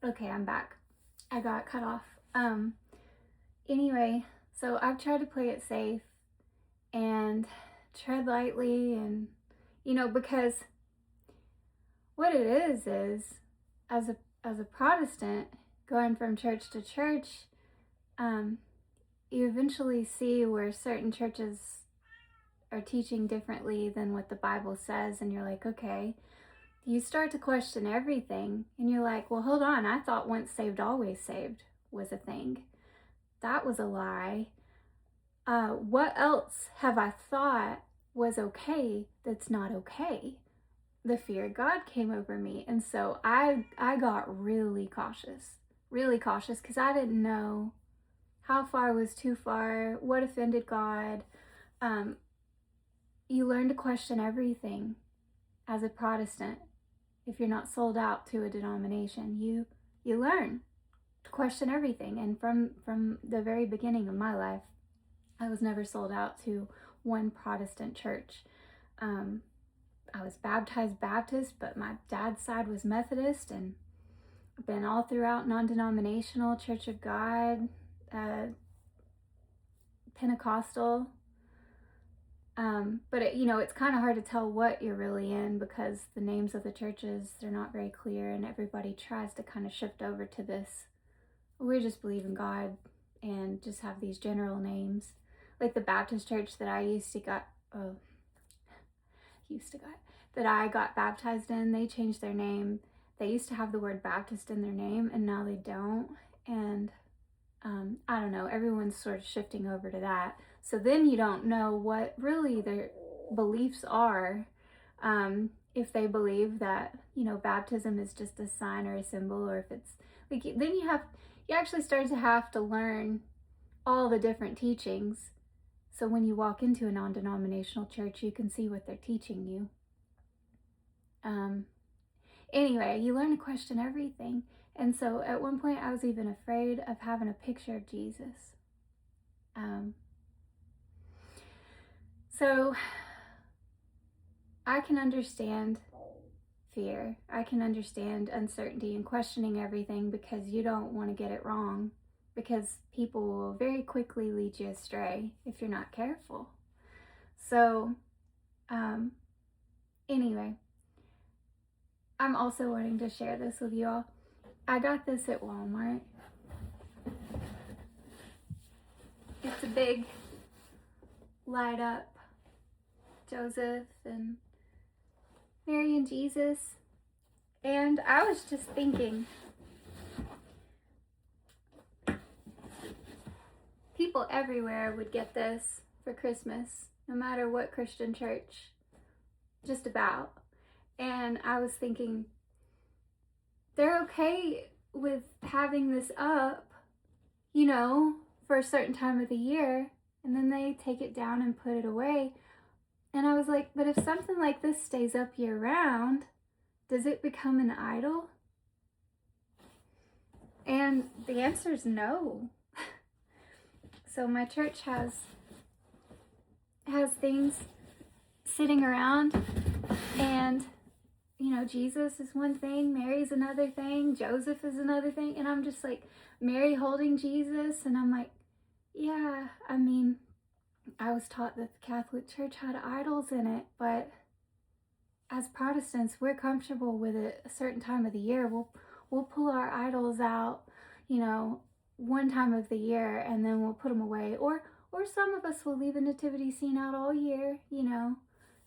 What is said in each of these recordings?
Okay, I'm back. I got cut off. Anyway, so I've tried to play it safe and tread lightly, and because what it is as a Protestant going from church to church, you eventually see where certain churches are teaching differently than what the Bible says, and you're like, okay, you start to question everything, and you're like, well, hold on, I thought once saved, always saved was a thing. That was a lie. What else have I thought was okay that's not okay? The fear of God came over me, and so I got really cautious because I didn't know how far was too far, what offended God. You learn to question everything as a Protestant. If you're not sold out to a denomination, you learn to question everything. And from the very beginning of my life, I was never sold out to one Protestant church. I was baptized Baptist, but my dad's side was Methodist, and I've been all throughout non-denominational, Church of God, Pentecostal. But it's kind of hard to tell what you're really in, because the names of the churches, they're not very clear, and everybody tries to kind of shift over to this, we just believe in God and just have these general names. Like the Baptist church that I got baptized in, they changed their name. They used to have the word Baptist in their name, and now they don't. And I don't know, everyone's sort of shifting over to that. So then you don't know what really their beliefs are. If they believe that, baptism is just a sign or a symbol, or if it's like, then you actually start to have to learn all the different teachings. So when you walk into a non-denominational church, you can see what they're teaching you. Anyway, you learn to question everything. And so at one point I was even afraid of having a picture of Jesus. So I can understand fear. I can understand uncertainty and questioning everything, because you don't want to get it wrong, because people will very quickly lead you astray if you're not careful. So anyway, I'm also wanting to share this with you all. I got this at Walmart. It's a big light up Joseph and Mary and Jesus. And I was just thinking, people everywhere would get this for Christmas, no matter what Christian church, just about. And I was thinking, they're okay with having this up, for a certain time of the year, and then they take it down and put it away. And I was like, but if something like this stays up year round, does it become an idol? And the answer is no. So my church has things sitting around, and Jesus is one thing, Mary's another thing, Joseph is another thing, and I'm just like, Mary holding Jesus, and I'm like, yeah, I was taught that the Catholic Church had idols in it, but as Protestants, we're comfortable with it a certain time of the year. We'll pull our idols out, one time of the year, and then we'll put them away. Or some of us will leave a nativity scene out all year,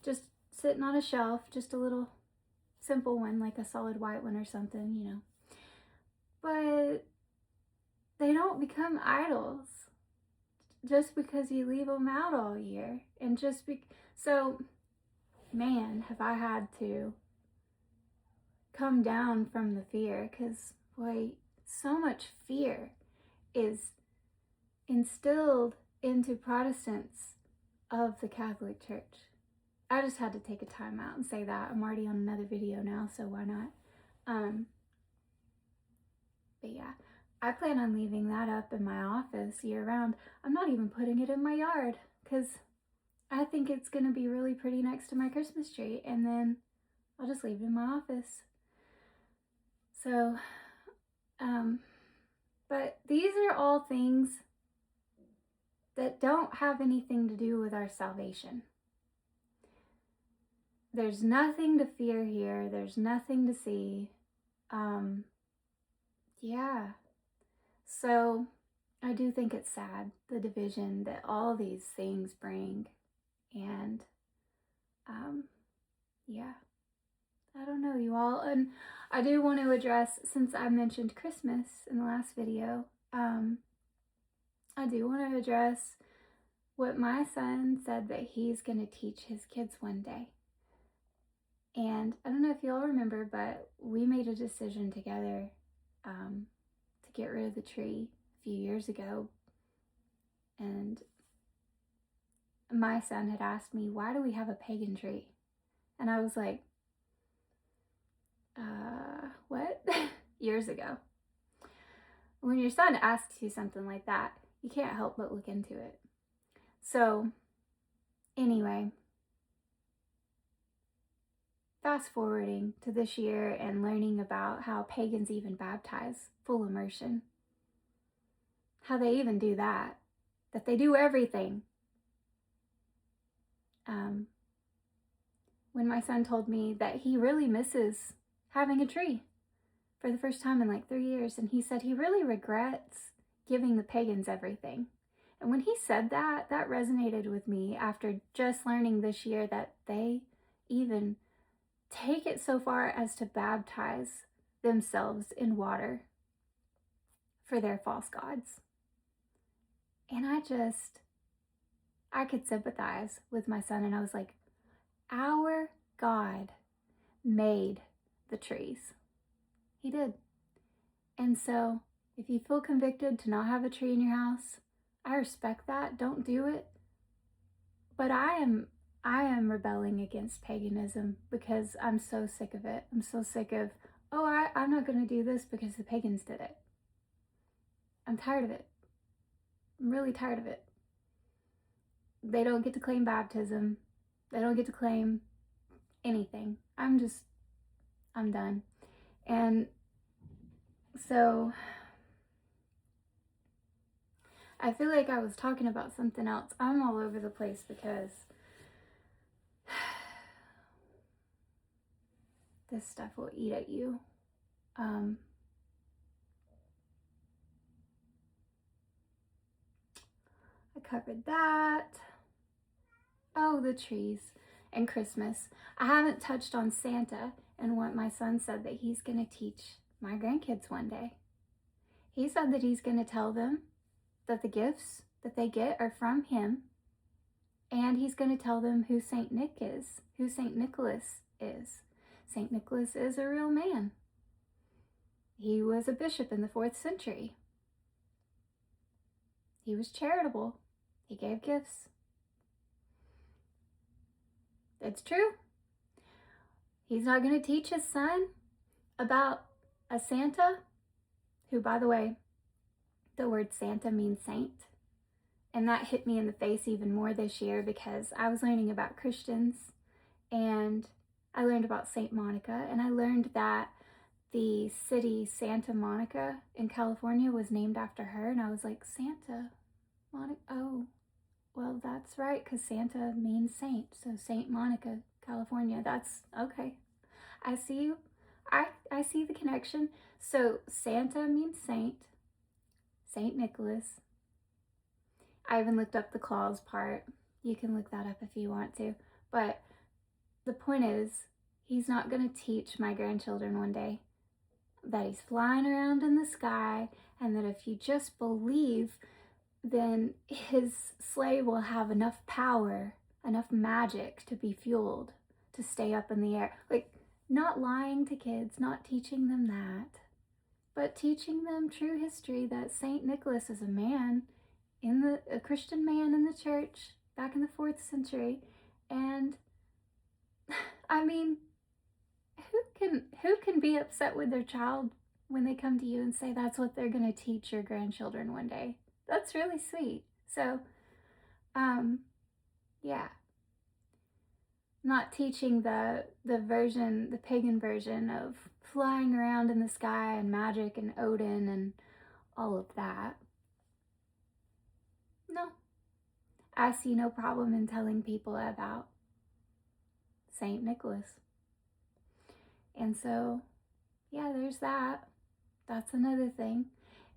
just sitting on a shelf, just a little simple one, like a solid white one or something, But they don't become idols just because you leave them out all year. And so, man, have I had to come down from the fear, because boy, so much fear is instilled into Protestants of the Catholic Church. I just had to take a time out and say that. I'm already on another video now, so why not? But yeah, I plan on leaving that up in my office year round. I'm not even putting it in my yard, because I think it's going to be really pretty next to my Christmas tree, and then I'll just leave it in my office. So all things that don't have anything to do with our salvation. There's nothing to fear here. There's nothing to see. Yeah. So I do think it's sad, the division that all these things bring. And yeah, I don't know, you all. And I do want to address, since I mentioned Christmas in the last video, I do want to address what my son said that he's going to teach his kids one day. And I don't know if you all remember, but we made a decision together to get rid of the tree a few years ago. And my son had asked me, why do we have a pagan tree? And I was like, what? Years ago. When your son asks you something like that, you can't help but look into it. So, anyway, fast forwarding to this year and learning about how pagans even baptize full immersion. How they even do that. That they do everything. When my son told me that he really misses having a tree for the first time in like 3 years, and he said he really regrets giving the pagans everything. And when he said that, that resonated with me after just learning this year that they even take it so far as to baptize themselves in water for their false gods. And I could sympathize with my son, and I was like, our God made the trees. He did. And so if you feel convicted to not have a tree in your house, I respect that. Don't do it. But I am rebelling against paganism because I'm so sick of it. I'm so sick of, I'm not going to do this because the pagans did it. I'm tired of it. I'm really tired of it. They don't get to claim baptism. They don't get to claim anything. I'm done. And so I feel like I was talking about something else. I'm all over the place because this stuff will eat at you. I covered that. Oh, the trees and Christmas. I haven't touched on Santa and what my son said that he's going to teach my grandkids one day. He said that he's going to tell them that the gifts that they get are from him, and he's going to tell them who Saint Nick is, who Saint Nicholas is. Saint Nicholas is a real man. He was a bishop in the 4th century. He was charitable. He gave gifts. It's true. He's not going to teach his son about a Santa, who, by the way, the word Santa means saint. And that hit me in the face even more this year because I was learning about Christians, and I learned about Saint Monica, and I learned that the city Santa Monica in California was named after her. And I was like, Santa Monica? Oh, well, that's right, because Santa means saint. So Saint Monica, California. That's okay. I see you. I see the connection. So Santa means saint. Saint Nicholas. I even looked up the claws part. You can look that up if you want to. But the point is, he's not going to teach my grandchildren one day that he's flying around in the sky, and that if you just believe, then his sleigh will have enough power, enough magic to be fueled, to stay up in the air. Like, not lying to kids, not teaching them that, but teaching them true history that Saint Nicholas is a man, a Christian man in the church back in the 4th century. And I mean, who can be upset with their child when they come to you and say that's what they're going to teach your grandchildren one day? That's really sweet. So, yeah. Not teaching the pagan version of flying around in the sky and magic and Odin and all of that. I see no problem in telling people about St. Nicholas. And so, yeah, there's that. That's another thing.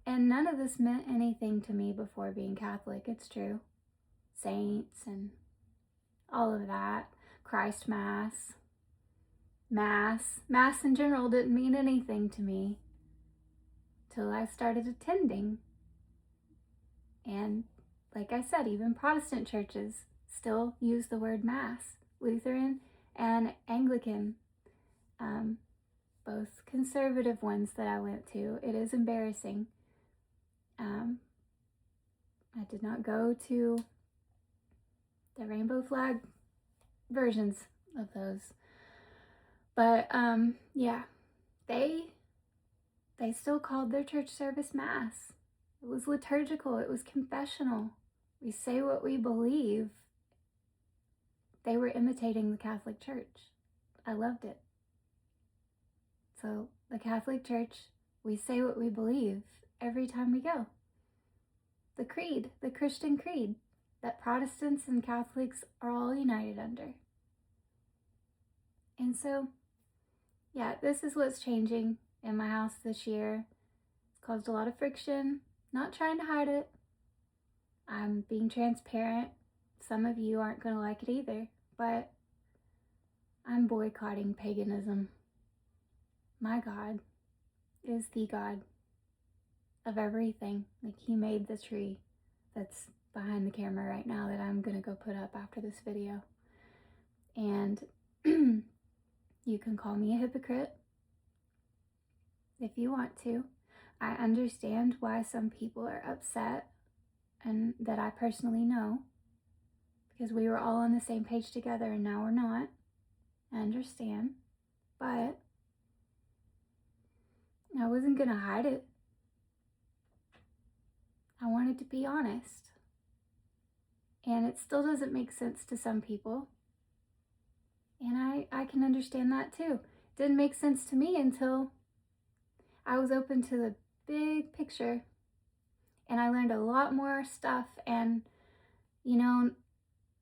And none of this meant anything to me before being Catholic, it's true. Saints and all of that. Christ Mass. Mass in general didn't mean anything to me till I started attending. And like I said, even Protestant churches still use the word Mass. Lutheran and Anglican, both conservative ones that I went to. It is embarrassing. I did not go to the rainbow flag versions of those. But yeah, they still called their church service Mass. It was liturgical, it was confessional. We say what we believe. They were imitating the Catholic Church. I loved it. So the Catholic Church, we say what we believe every time we go. The creed, the Christian creed, that Protestants and Catholics are all united under. And so, yeah, this is what's changing in my house this year. It's caused a lot of friction. Not trying to hide it. I'm being transparent. Some of you aren't going to like it either, but I'm boycotting paganism. My God is the God of everything. Like, he made the tree that's behind the camera right now that I'm going to go put up after this video. And you can call me a hypocrite if you want to. I understand why some people are upset, and that I personally know, because we were all on the same page together and now we're not. I understand, but I wasn't gonna hide it. I wanted to be honest. And it still doesn't make sense to some people. And I can understand that too. It didn't make sense to me until I was open to the big picture. And I learned a lot more stuff. And, you know,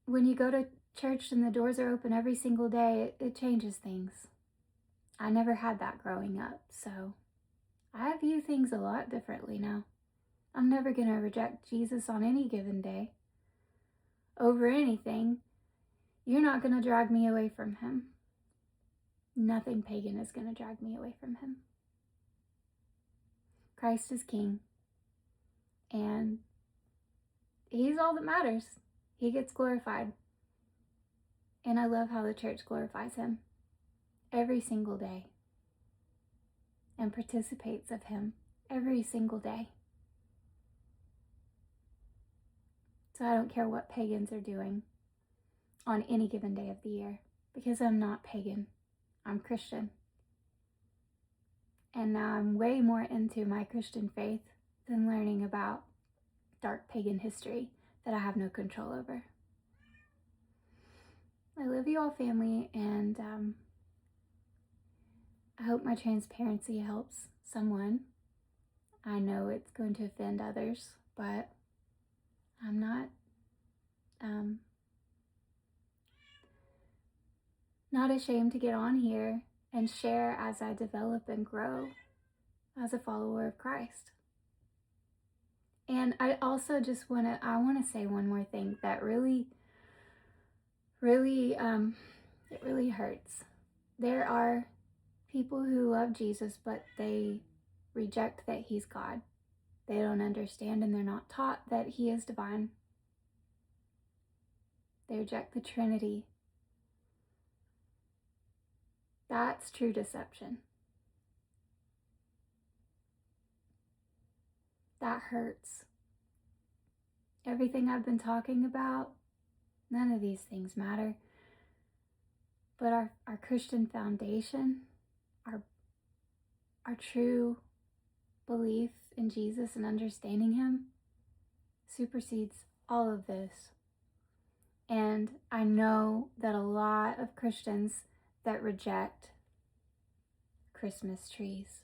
when you go to church and the doors are open every single day, it changes things. I never had that growing up, so I view things a lot differently now. I'm never going to reject Jesus on any given day. Over anything, you're not going to drag me away from him. Nothing pagan is going to drag me away from him. Christ is King, and he's all that matters. He gets glorified. And I love how the church glorifies him every single day and participates of him every single day. So I don't care what pagans are doing on any given day of the year, because I'm not pagan. I'm Christian. And now I'm way more into my Christian faith than learning about dark pagan history that I have no control over. I love you all, family, and I hope my transparency helps someone. I know it's going to offend others, but I'm not ashamed to get on here and share as I develop and grow as a follower of Christ. And I also just want to say one more thing that really it really hurts. There are people who love Jesus, but they reject that he's God. They don't understand, and they're not taught that he is divine. They reject the Trinity. That's true deception. That hurts. Everything I've been talking about, none of these things matter. But our Christian foundation, our true belief in Jesus and understanding him supersedes all of this. And I know that a lot of Christians that reject Christmas trees,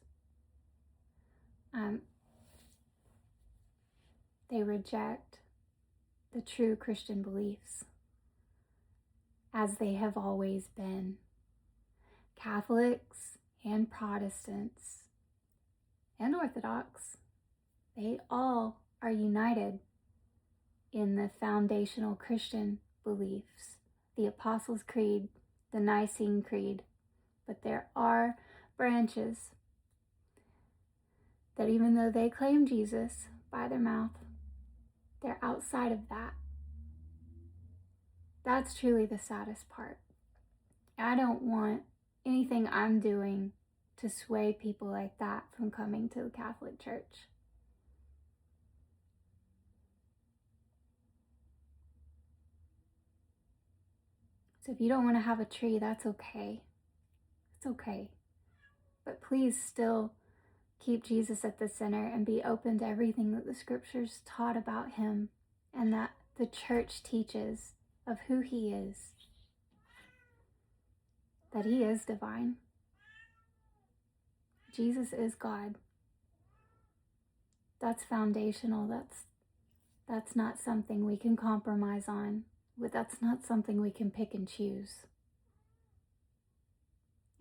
they reject the true Christian beliefs as they have always been. Catholics and Protestants and Orthodox, they all are united in the foundational Christian beliefs, the Apostles' Creed, the Nicene Creed. But there are branches that even though they claim Jesus by their mouth, they're outside of that. That's truly the saddest part. I don't want anything I'm doing to sway people like that from coming to the Catholic Church. So if you don't want to have a tree, that's okay. It's okay. But please still keep Jesus at the center and be open to everything that the scriptures taught about him and that the church teaches of who he is. That he is divine. Jesus is God. That's foundational. That's not something we can compromise on. That's not something we can pick and choose.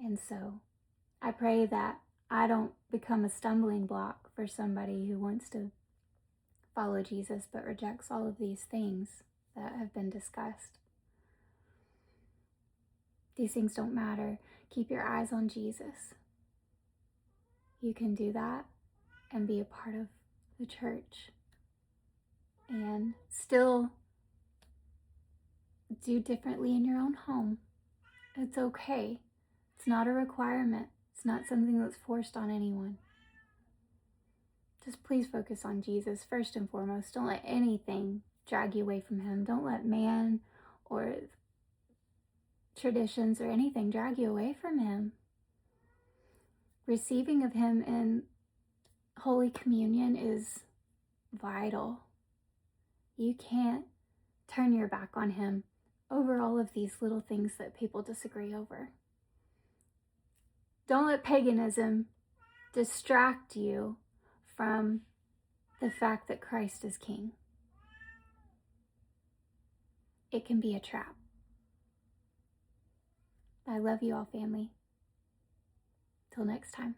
And so I pray that I don't become a stumbling block for somebody who wants to follow Jesus but rejects all of these things that have been discussed. These things don't matter. Keep your eyes on Jesus. You can do that and be a part of the church and still do differently in your own home. It's okay. It's not a requirement. It's not something that's forced on anyone. Just please focus on Jesus first and foremost. Don't let anything drag you away from him. Don't let man or traditions or anything drag you away from him. Receiving of him in Holy Communion is vital. You can't turn your back on him over all of these little things that people disagree over. Don't let paganism distract you from the fact that Christ is King. It can be a trap. I love you all, family. Till next time.